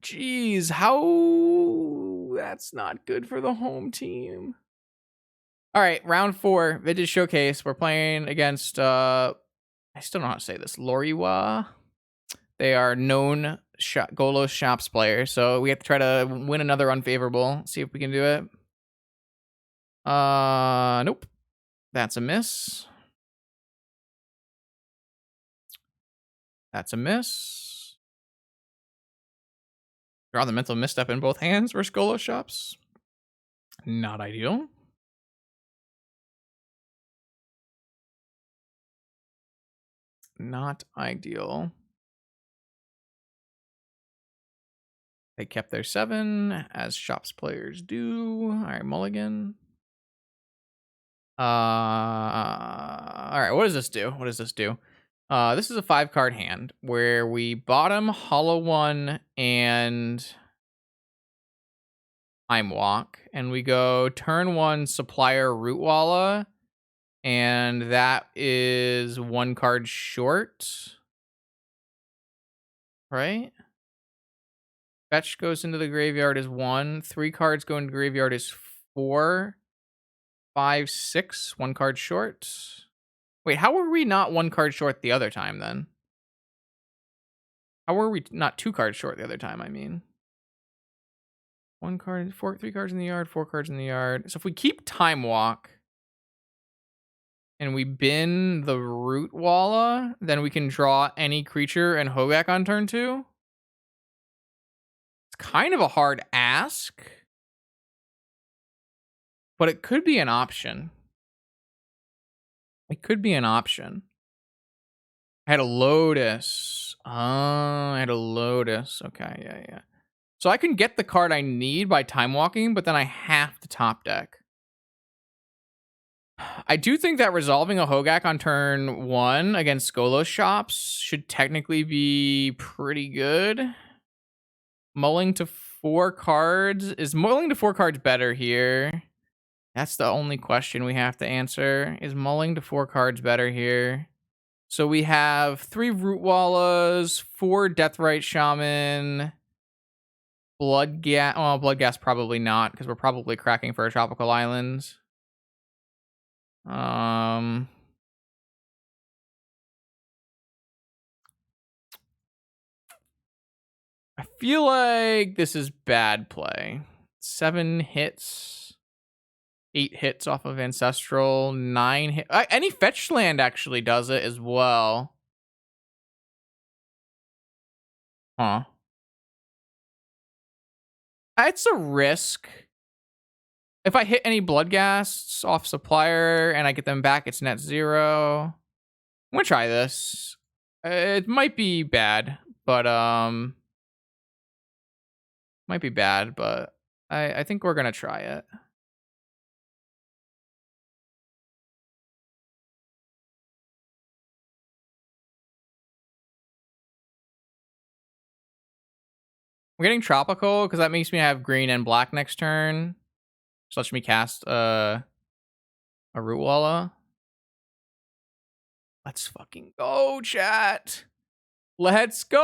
Jeez, how... That's not good for the home team. All right, round 4, Vintage Showcase. We're playing against, I still don't know how to say this, Loriwa. They are known Golos Shops players, so we have to try to win another unfavorable. See if we can do it. Nope. That's a miss. That's a miss. Draw the mental misstep in both hands versus Golos Shops. Not ideal. Not ideal. They kept their 7, as Shops players do. All right, mulligan. All right, what does this do? What does this do? This is a 5-card hand where we bottom Hollow One and Time Walk, and we go turn 1 Supplier Rootwalla, and that is 1 card short, right? Fetch goes into the graveyard is 1. 3 cards go into graveyard is 4. 5, 6. 1 card short. Wait, how were we not 1 card short the other time then? How were we not 2 cards short the other time? I mean, 1 card, 3 cards in the yard, 4 cards in the yard. So if we keep Time Walk and we bin the Rootwalla, then we can draw any creature and Hogaak on turn 2. It's kind of a hard ask, but it could be an option. It could be an option. I had a Lotus. Oh, I had a Lotus. Okay, yeah. So I can get the card I need by Time Walking, but then I have to top deck. I do think that resolving a Hogaak on turn 1 against Golos Shops should technically be pretty good. Mulling to 4 cards. Is mulling to 4 cards better here? That's the only question we have to answer. Is mulling to 4 cards better here? So we have 3 Rootwallas, 4 Deathrite Shaman, Bloodghast. Oh, Bloodghast probably not, because we're probably cracking for a Tropical Island. I feel like this is bad play. 7 hits. 8 hits off of Ancestral. 9 hits. Any fetch land actually does it as well. Huh. It's a risk. If I hit any Bloodghasts off Supplier and I get them back, it's net 0. I'm gonna try this. It might be bad, but I think we're gonna try it. We're getting Tropical because that makes me have green and black next turn. Just lets me cast a Rootwalla. Let's fucking go, chat. Let's go.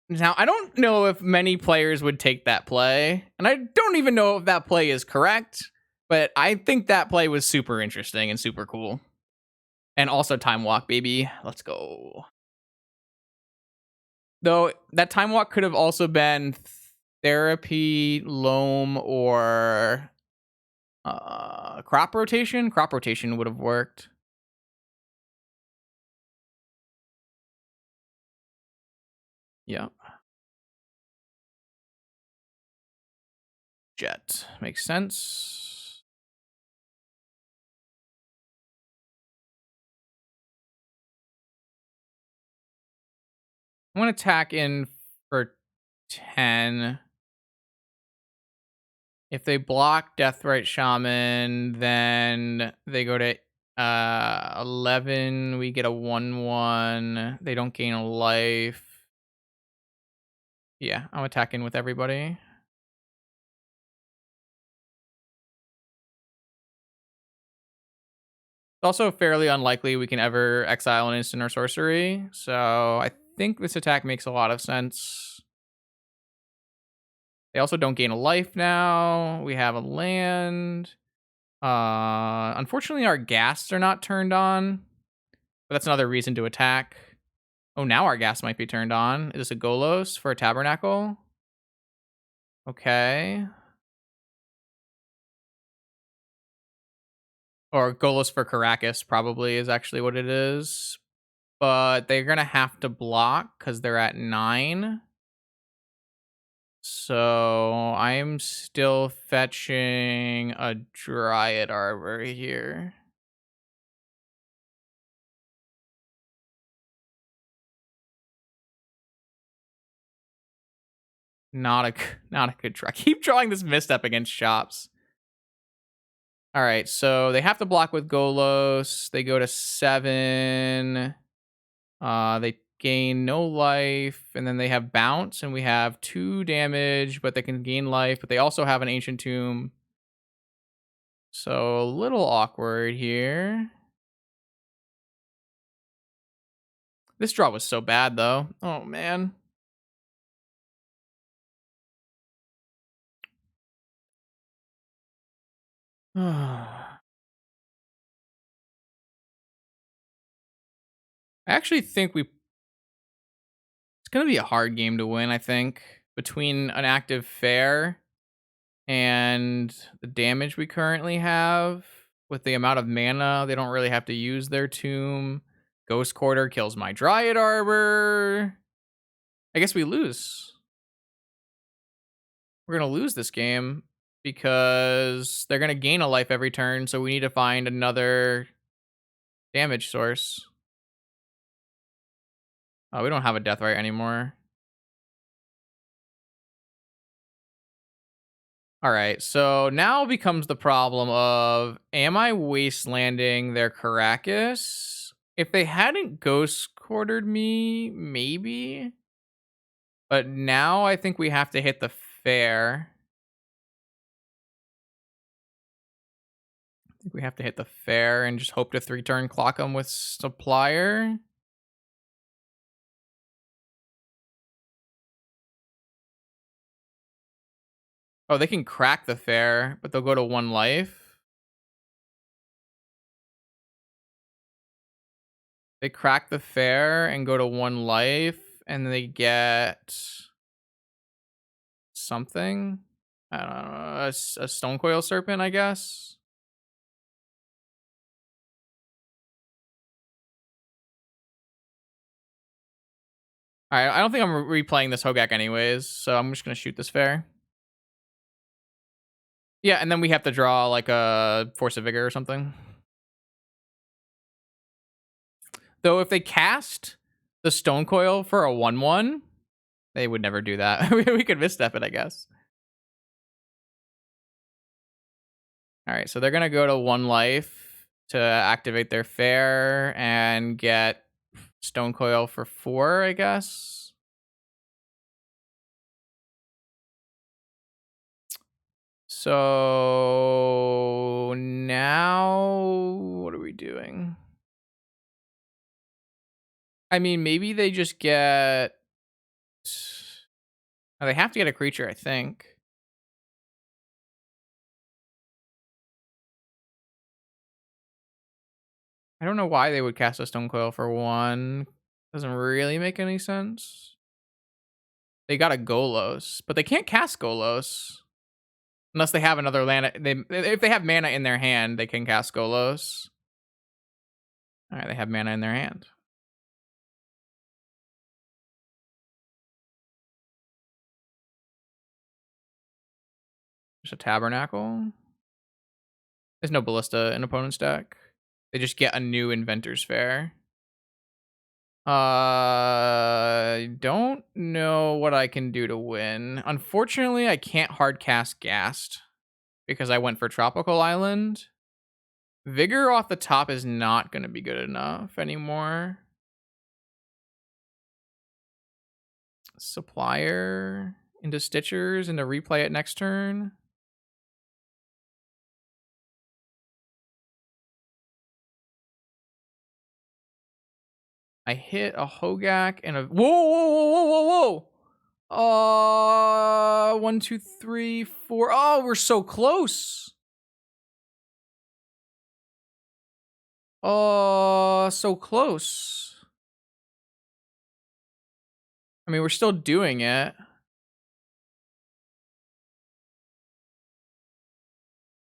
Now, I don't know if many players would take that play, and I don't even know if that play is correct, but I think that play was super interesting and super cool. And also Time Walk, baby. Let's go. Though, that Time Walk could have also been Therapy, Loam, or Crop Rotation. Crop Rotation would have worked. Yeah. Jet. Makes sense. I'm going to attack in for 10. If they block Deathrite Shaman, then they go to 11. We get a 1/1. They don't gain a life. Yeah, I'm attacking with everybody. It's also fairly unlikely we can ever exile an instant or sorcery, so I think this attack makes a lot of sense. They also don't gain a life now. We have a land. Unfortunately, our ghasts are not turned on, but that's another reason to attack. Oh, now our gas might be turned on. Is this a Golos for a Tabernacle? Okay. Or Golos for Caracas probably is actually what it is. But they're going to have to block because they're at 9. So I'm still fetching a Dryad Arbor here. Not a good try. Keep drawing this misstep against shops. All right, so they have to block with Golos. They go to 7. They gain no life, and then they have bounce, and we have 2 damage, but they can gain life. But they also have an ancient tomb, so a little awkward here. This draw was so bad, though. Oh man. I actually think it's gonna be a hard game to win. I think between an active fair and the damage we currently have with the amount of mana, they don't really have to use their tomb. Ghost Quarter kills my Dryad Arbor. I guess we lose. We're gonna lose this game because they're gonna gain a life every turn, so we need to find another damage source. Oh, we don't have a Deathrite anymore. All right, so now becomes the problem of, am I wastelanding their Caracas? If they hadn't ghost quartered me, maybe. But now I think we have to hit the fair. I think we have to hit the fair and just hope to 3-turn clock them with Supplier. Oh, they can crack the fair, but they'll go to 1 life. They crack the fair and go to 1 life, and they get something. I don't know, a Stonecoil Serpent, I guess. All right, I don't think I'm replaying this Hogaak anyways, so I'm just gonna shoot this fair. Yeah, and then we have to draw like a Force of Vigor or something. Though if they cast the Stonecoil for a 1/1, they would never do that. We could misstep it, I guess. All right, so they're gonna go to 1 life to activate their fair and get Stonecoil for 4, I guess. So now what are we doing? I mean, maybe they just get. Oh, they have to get a creature, I think. I don't know why they would cast a Stonecoil for 1. Doesn't really make any sense. They got a Golos, but they can't cast Golos unless they have another land. If they have mana in their hand, they can cast Golos. All right, they have mana in their hand. There's a Tabernacle. There's no Ballista in opponent's deck. They just get a new Inventor's Fair. I don't know what I can do to win. Unfortunately, I can't hard cast Ghast because I went for Tropical Island. Vigor off the top is not going to be good enough anymore. Supplier into Stitchers and to replay it next turn. I hit a Hogaak and a whoa. 1, 2, 3, 4. Oh, we're so close. Oh, so close. I mean, we're still doing it.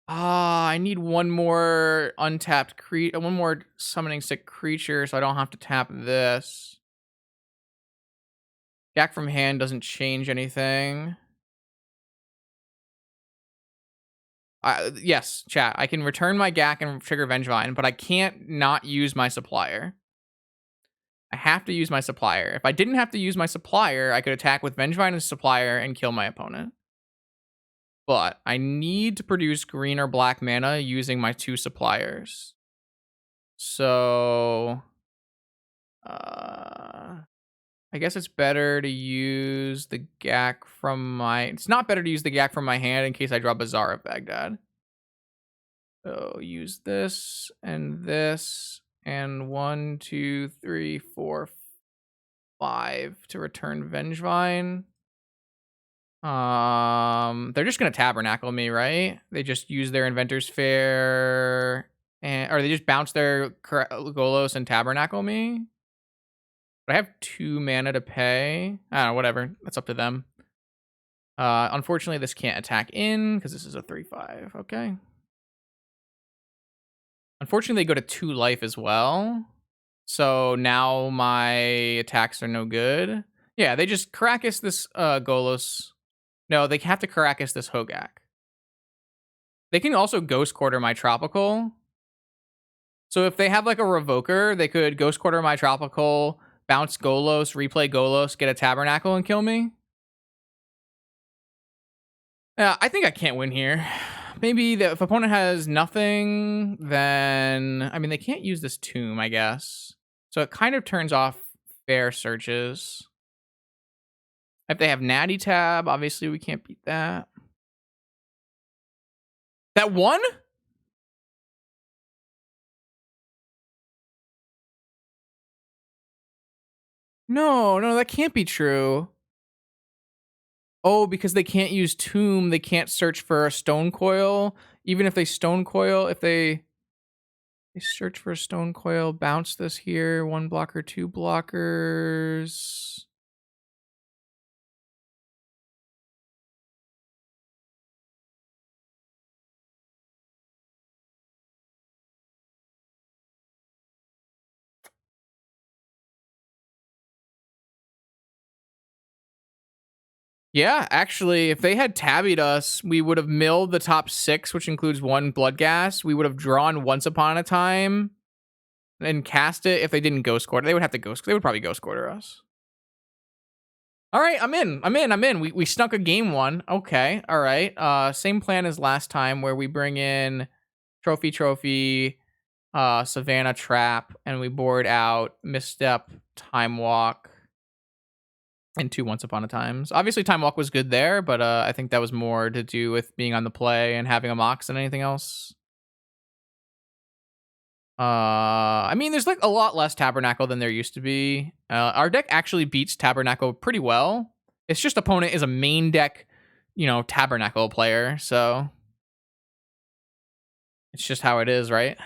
I need one more untapped one more summoning sick creature, so I don't have to tap this. Gak from hand doesn't change anything. Yes, chat. I can return my Gak and trigger Vengevine, but I can't not use my supplier. I have to use my supplier. If I didn't have to use my supplier, I could attack with Vengevine and supplier and kill my opponent. But I need to produce green or black mana using my 2 suppliers. So I guess it's better to use the Gak from my... It's not better to use the Gak from my hand in case I draw Bazaar of Baghdad. So use this and 1, 2, 3, 4, 5 to return Vengevine. They're just gonna Tabernacle me, right? They just use their Inventor's Fair, or they just bounce their Golos and Tabernacle me. But I have 2 mana to pay. I don't know, whatever. That's up to them. Unfortunately, this can't attack in because this is a 3/5. Okay. Unfortunately, they go to 2 life as well. So now my attacks are no good. Yeah, they just Caracas this Golos. No, they have to Caracas this Hogaak. They can also Ghost Quarter my Tropical. So if they have like a Revoker, they could Ghost Quarter my Tropical, bounce Golos, replay Golos, get a Tabernacle, and kill me. Yeah, I think I can't win here. Maybe if opponent has nothing, then... I mean, they can't use this Tomb, I guess. So it kind of turns off fair searches. If they have Natty Tab, obviously we can't beat that. That one? No, that can't be true. Oh, because they can't use Tomb, they can't search for a Stone Coil. Even if they Stone Coil, if they search for a Stone Coil, bounce this here, 1 blocker, 2 blockers. Yeah, actually, if they had tabbied us, we would have milled the top 6, which includes 1 Bloodghast. We would have drawn Once Upon a Time and cast it if they didn't Ghost Quarter. They would have to They would probably Ghost Quarter us. All right, I'm in. We snuck a game 1. Okay, all right. Same plan as last time where we bring in Trophy, Savannah Trap, and we board out Misstep, Time Walk, and 2 Once Upon a Times. Obviously, Time Walk was good there, but I think that was more to do with being on the play and having a Mox than anything else. I mean, there's like a lot less Tabernacle than there used to be. Our deck actually beats Tabernacle pretty well. It's just opponent is a main deck, Tabernacle player, so it's just how it is, right?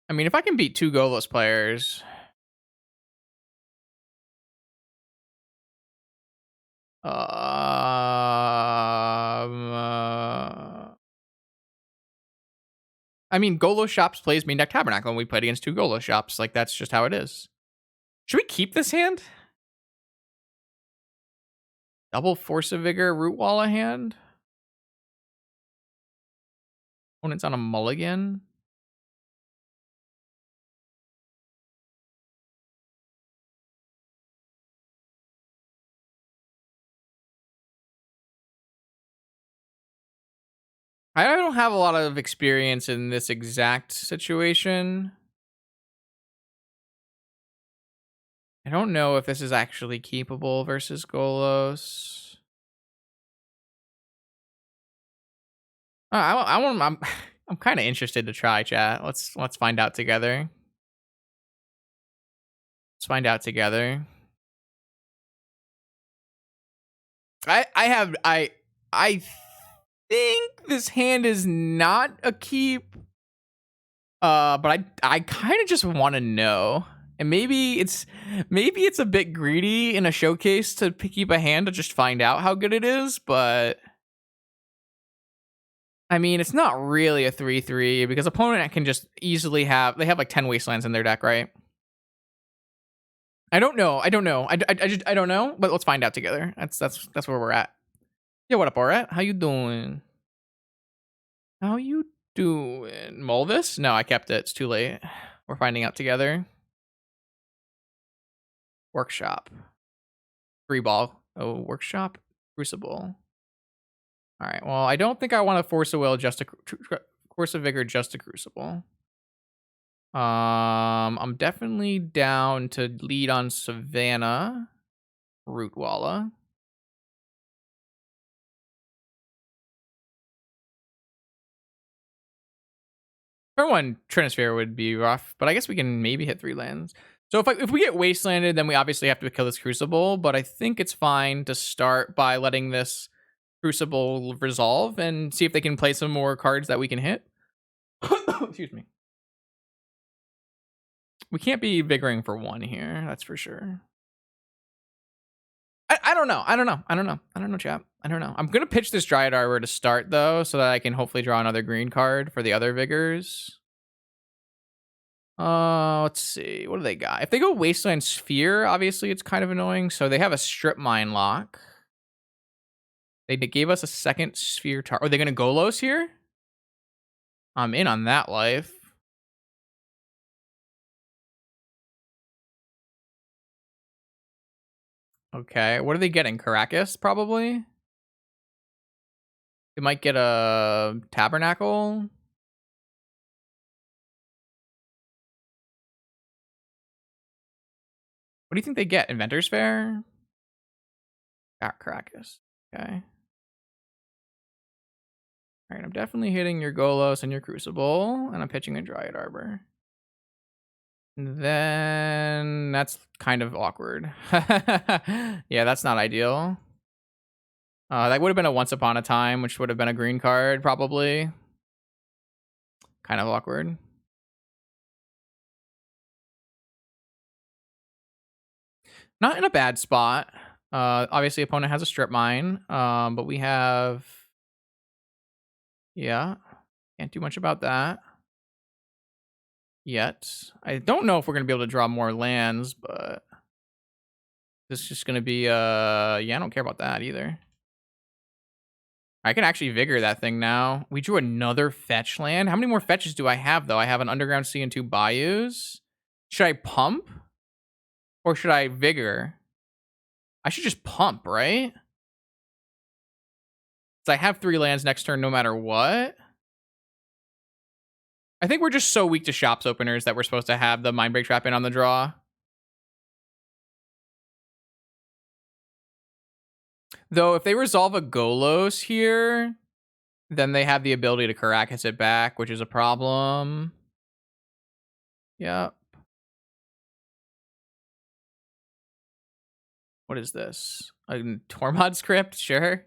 I mean, if I can beat 2 Golos players, I mean, Golos Shops plays main deck Tabernacle, and we played against 2 Golos Shops. Like, that's just how it is. Should we keep this hand? Double Force of Vigor, Root Wall a hand? Opponent's on a mulligan? I don't have a lot of experience in this exact situation. I don't know if this is actually keepable versus Golos. I'm I'm kind of interested to try, chat. Let's find out together. Let's find out together. I think this hand is not a keep. But I kind of just want to know. And maybe it's a bit greedy in a showcase to keep a hand to just find out how good it is, but I mean, it's not really a 3/3 because opponent can just easily have they have like 10 wastelands in their deck, right? I don't know. I don't know. I don't know, but let's find out together. That's where we're at. Yeah, what up, Borat? How you doing? How you doing? Mulvis? No, I kept it. It's too late. We're finding out together. Workshop. Free ball. Oh, workshop. Crucible. All right. Well, I don't think I want to force a will just to force a vigor just to crucible. I'm definitely down to lead on Savannah, Rootwalla. Turn one Trinisphere would be rough, but I guess we can maybe hit 3 lands. So if we get wastelanded, then we obviously have to kill this Crucible, but I think it's fine to start by letting this Crucible resolve and see if they can play some more cards that we can hit. Excuse me. We can't be vigoring for 1 here, that's for sure. I don't know. I don't know, chap. I don't know. I'm gonna pitch this Dryad Arbor to start though, so that I can hopefully draw another green card for the other vigors. Let's see. What do they got? If they go Wasteland Sphere, obviously it's kind of annoying. So they have a Strip Mine lock. They gave us a second Sphere tar. Are they gonna Golos here? I'm in on that life. Okay, what are they getting? Caracas, probably? They might get a Tabernacle. What do you think they get? Inventor's Fair? Got Caracas. Okay. All right, I'm definitely hitting your Golos and your Crucible, and I'm pitching a Dryad Arbor. And then that's kind of awkward. Yeah, that's not ideal. That would have been a Once Upon a Time, which would have been a green card, probably. Kind of awkward. Not in a bad spot. Obviously, opponent has a Strip Mine, but we have... Yeah, can't do much about that yet. I don't know if we're going to be able to draw more lands, but... This is just going to be... Yeah, I don't care about that either. I can actually vigor that thing now. We drew another fetch land. How many more fetches do I have, though? I have an Underground Sea and 2 Bayous. Should I pump? Or should I vigor? I should just pump, right? So I have 3 lands next turn no matter what. I think we're just so weak to Shops Openers that we're supposed to have the Mindbreak Trap in on the draw. Though, if they resolve a Golos here, then they have the ability to Caracas it back, which is a problem. Yep. What is this? A Tormod script? Sure.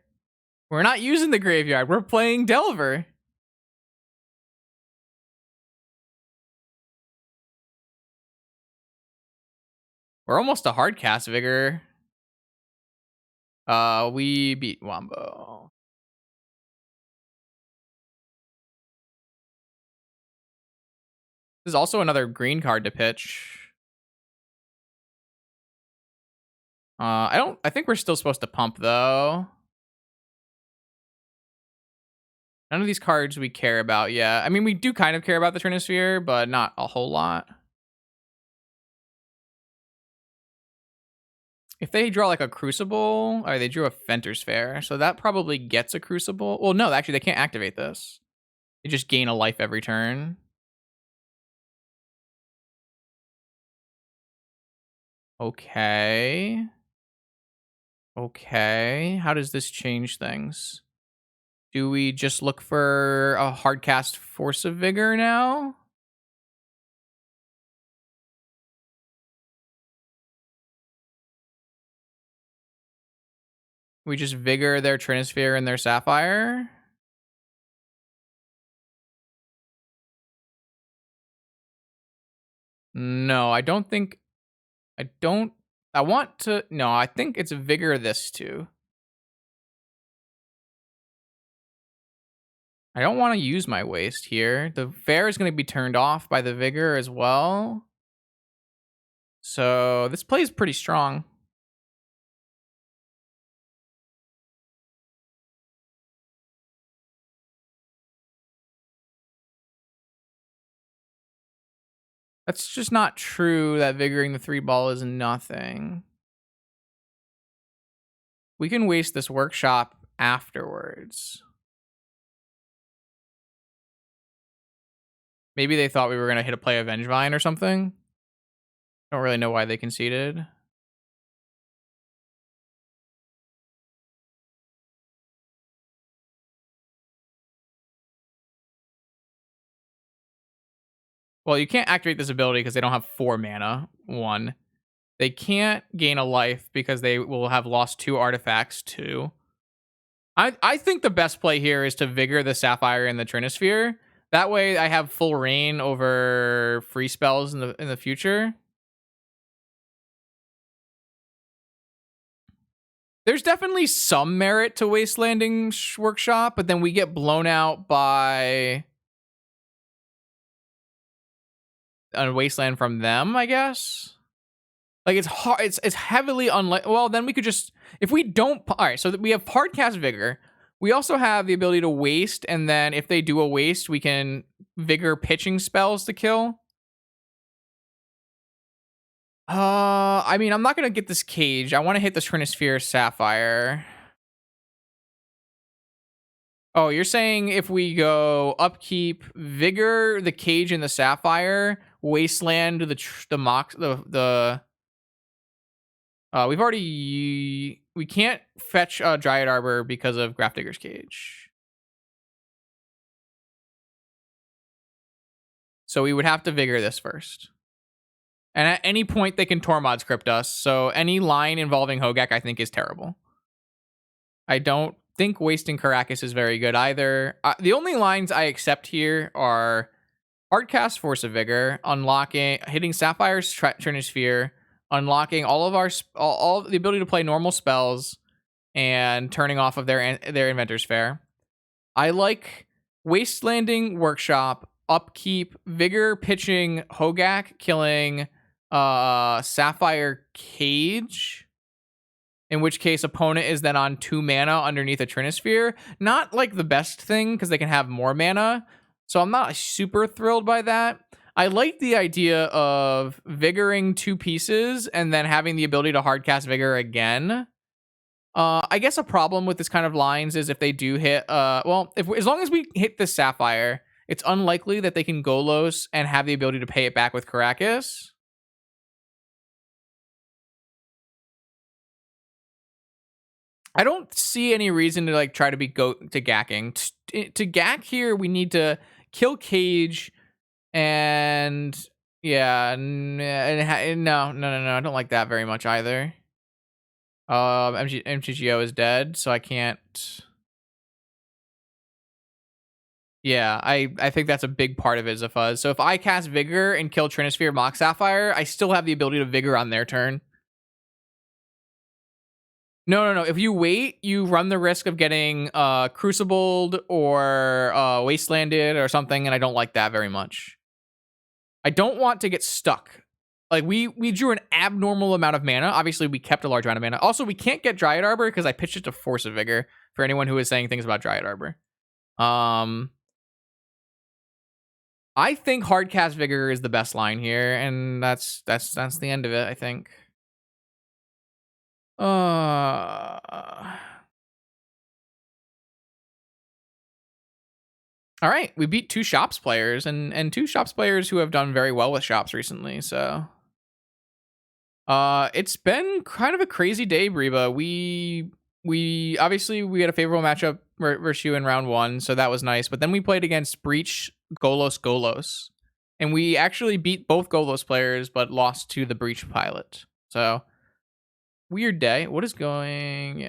We're not using the graveyard. We're playing Delver. We're almost a hard cast Vigor. We beat Wombo. This is also another green card to pitch. I think we're still supposed to pump though. None of these cards we care about yet. I mean, we do kind of care about the Trinisphere, but not a whole lot. If they draw like a Crucible, or they drew a Fenter's Fair, so that probably gets a Crucible. Well, no, actually, they can't activate this. They just gain a life every turn. Okay. Okay. How does this change things? Do we just look for a hardcast Force of Vigor now? We just Vigor their Trinisphere and their Sapphire? No, I don't think. I don't. I want to. No, I think it's Vigor this too. I don't want to use my waste here. The fair is going to be turned off by the Vigor as well. So this play is pretty strong. That's just not true that Vigoring the 3 ball is nothing. We can waste this workshop afterwards. Maybe they thought we were going to hit a play of Vengevine or something. Don't really know why they conceded. Well, you can't activate this ability because they don't have 4 mana. 1. They can't gain a life because they will have lost 2 artifacts. 2. I think the best play here is to Vigor the Sapphire and the Trinisphere. That way I have full reign over free spells in the future. There's definitely some merit to Wastelanding Workshop, but then we get blown out by a Wasteland from them, I guess. Like it's hard. It's heavily unlikely. Well, then we could just if we don't. All right, so we have hardcast Vigor. We also have the ability to waste, and then if they do a waste, we can Vigor pitching spells to kill. I mean, I'm not gonna get this cage. I want to hit the Trinisphere Sapphire. Oh, you're saying if we go upkeep, Vigor, the cage, and the Sapphire, Wasteland, the mox, the we've already we can't fetch Dryad Arbor because of Grafdigger's Cage. So we would have to Vigor this first. And at any point they can Tormod script us. So any line involving Hogaak I think is terrible. I don't think wasting Karakas is very good either. The only lines I accept here are Hardcast Force of Vigor, unlocking, hitting Sapphire's Trinisphere, unlocking all of our all the ability to play normal spells, and turning off of their Inventor's Fair. I like Wastelanding Workshop, upkeep, Vigor pitching Hogaak, killing Sapphire Cage. In which case, opponent is then on 2 mana underneath a Trinisphere. Not like the best thing because they can have more mana. So I'm not super thrilled by that. I like the idea of Vigoring 2 pieces and then having the ability to hardcast Vigor again. I guess a problem with this kind of lines is if they do hit, well, as long as we hit this Sapphire, it's unlikely that they can Golos and have the ability to pay it back with Karakas. I don't see any reason to like try to be go to gacking. To gack here, we need to kill Cage, and yeah, no, I don't like that very much either. MTGO is dead, so I can't. Yeah, I think that's a big part of it as a fuzz. So if I cast Vigor and kill Trinisphere Mox Sapphire, I still have the ability to Vigor on their turn. No. If you wait, you run the risk of getting crucibled or wastelanded or something, and I don't like that very much. I don't want to get stuck. Like we drew an abnormal amount of mana. Obviously, we kept a large amount of mana. Also, we can't get Dryad Arbor because I pitched it to Force of Vigor. For anyone who is saying things about Dryad Arbor, I think Hardcast Vigor is the best line here, and that's the end of it. I think. All right, we beat two shops players and two shops players who have done very well with shops recently. So, it's been kind of a crazy day, Reba. We obviously we had a favorable matchup versus you in round one, so that was nice. But then we played against Breach, Golos, and we actually beat both Golos players, but lost to the Breach pilot. So weird day. What is going? Yeah.